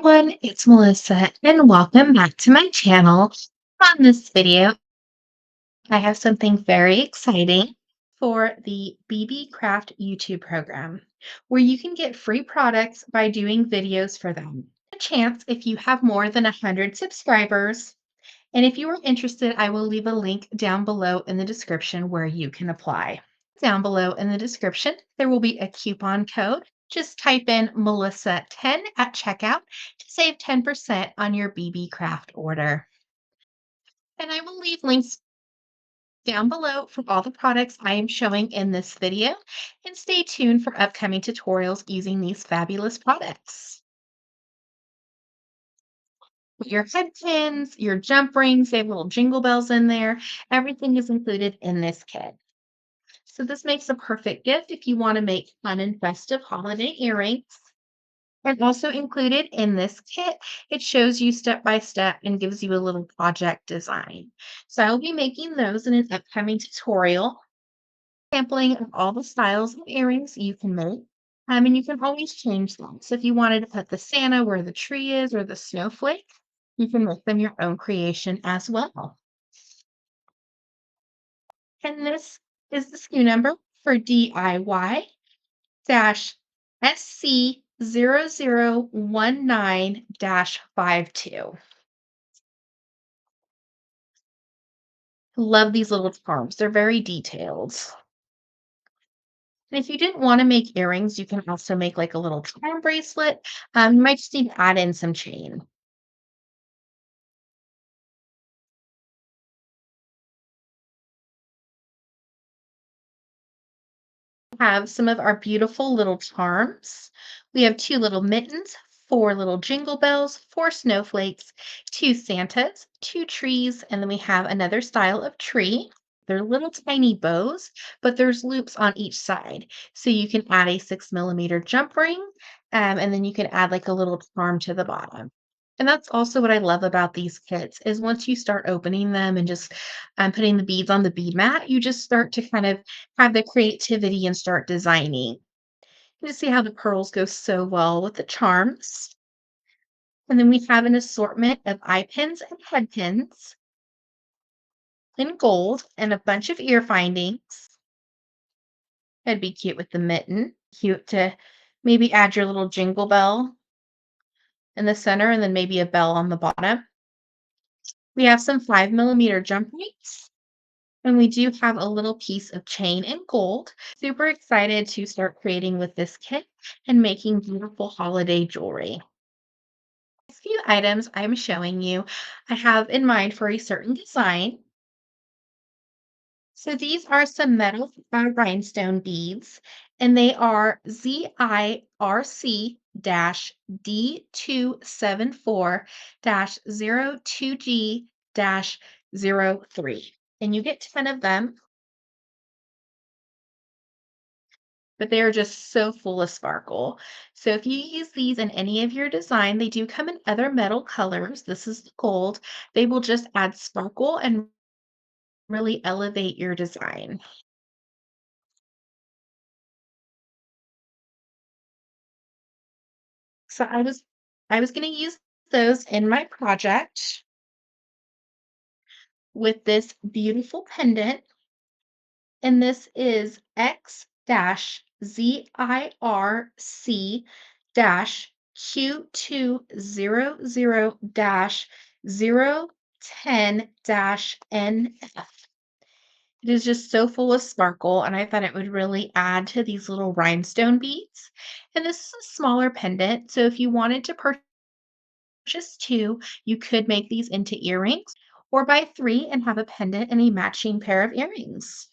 everyone, it's Melissa and welcome back to my channel. On this video, I have something very exciting for the Beebeecraft YouTube program where you can get free products by doing videos for them. A chance if you have more than 100 subscribers. And if you are interested, I will leave a link down below in the description where you can apply. Down below in the description, there will be a coupon code. Just type in Melissa10 at checkout to save 10% on your Beebeecraft order. And I will leave links down below for all the products I am showing in this video. And stay tuned for upcoming tutorials using these fabulous products. Your head pins, your jump rings, they have little jingle bells in there. Everything is included in this kit. So this makes a perfect gift if you want to make fun and festive holiday earrings. And also included in this kit, it shows you step by step and gives you a little project design. So I will be making those in an upcoming tutorial, sampling of all the styles of earrings you can make. And you can always change them. So if you wanted to put the Santa where the tree is or the snowflake, you can make them your own creation as well. And this is the SKU number for DIY dash SC0019-52. Love these little charms. They're very detailed. And if you didn't want to make earrings, you can also make like a little charm bracelet. You might just need to add in some chain. Have some of our beautiful little charms. We have two little mittens, four little jingle bells, four snowflakes, two Santas, two trees, and then we have another style of tree. They're little tiny bows, but there's loops on each side. So you can add a 6 millimeter jump ring, and then you can add like a little charm to the bottom. And that's also what I love about these kits is once you start opening them and just putting the beads on the bead mat, you just start to kind of have the creativity and start designing. You see how the pearls go so well with the charms. And then we have an assortment of eye pins and head pins in gold and a bunch of ear findings. That'd be cute with the mitten. Cute to maybe add your little jingle bell in the center and then maybe a bell on the bottom. We have some 5 millimeter jump rings. And we do have a little piece of chain in gold. Super excited to start creating with this kit and making beautiful holiday jewelry. These few items I'm showing you, I have in mind for a certain design. So these are some metal rhinestone beads, and they are ZIRC-D274-02G-03. And you get 10 of them, but they are just so full of sparkle. So if you use these in any of your design, they do come in other metal colors. This is the gold. They will just add sparkle and really elevate your design. So I was going to use those in my project with this beautiful pendant, and this is X dash ZIRC dash Q200 dash 010 dash NF. It is just so full of sparkle, and I thought it would really add to these little rhinestone beads. And this is a smaller pendant, so if you wanted to purchase two, you could make these into earrings, or buy three and have a pendant and a matching pair of earrings.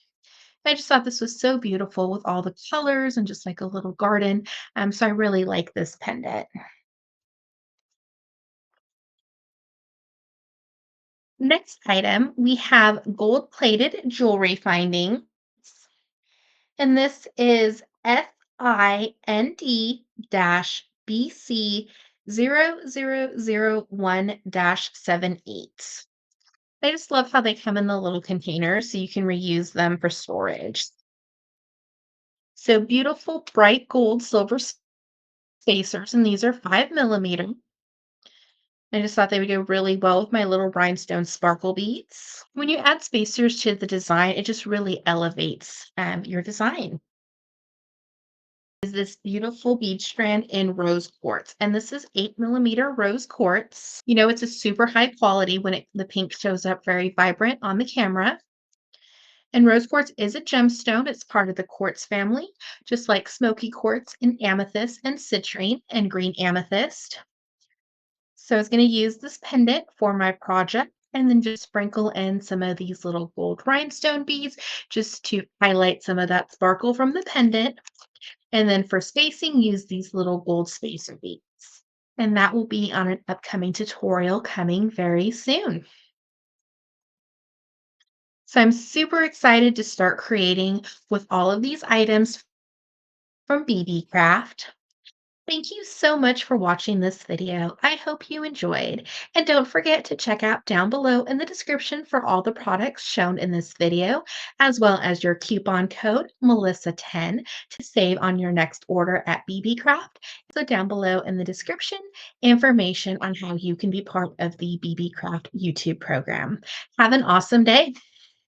I just thought this was so beautiful with all the colors and just like a little garden. So I really like this pendant. Next item, we have gold plated jewelry findings. And this is FIND-BC0001-78. I just love how they come in the little containers so you can reuse them for storage. So beautiful bright gold silver spacers, and these are 5 millimeter. I just thought they would go really well with my little rhinestone sparkle beads. When you add spacers to the design, it just really elevates your design. Is this beautiful bead strand in rose quartz, and this is 8 millimeter rose quartz. You know, it's a super high quality when the pink shows up very vibrant on the camera. And rose quartz is a gemstone. It's part of the quartz family, just like smoky quartz and amethyst and citrine and green amethyst. So I was going to use this pendant for my project and then just sprinkle in some of these little gold rhinestone beads just to highlight some of that sparkle from the pendant. And then for spacing, use these little gold spacer beads. And that will be on an upcoming tutorial coming very soon. So I'm super excited to start creating with all of these items from Beebeecraft. Thank you so much for watching this video. I hope you enjoyed. And don't forget to check out down below in the description for all the products shown in this video, as well as your coupon code Melissa10 to save on your next order at Beebeecraft. So down below in the description, information on how you can be part of the Beebeecraft YouTube program. Have an awesome day.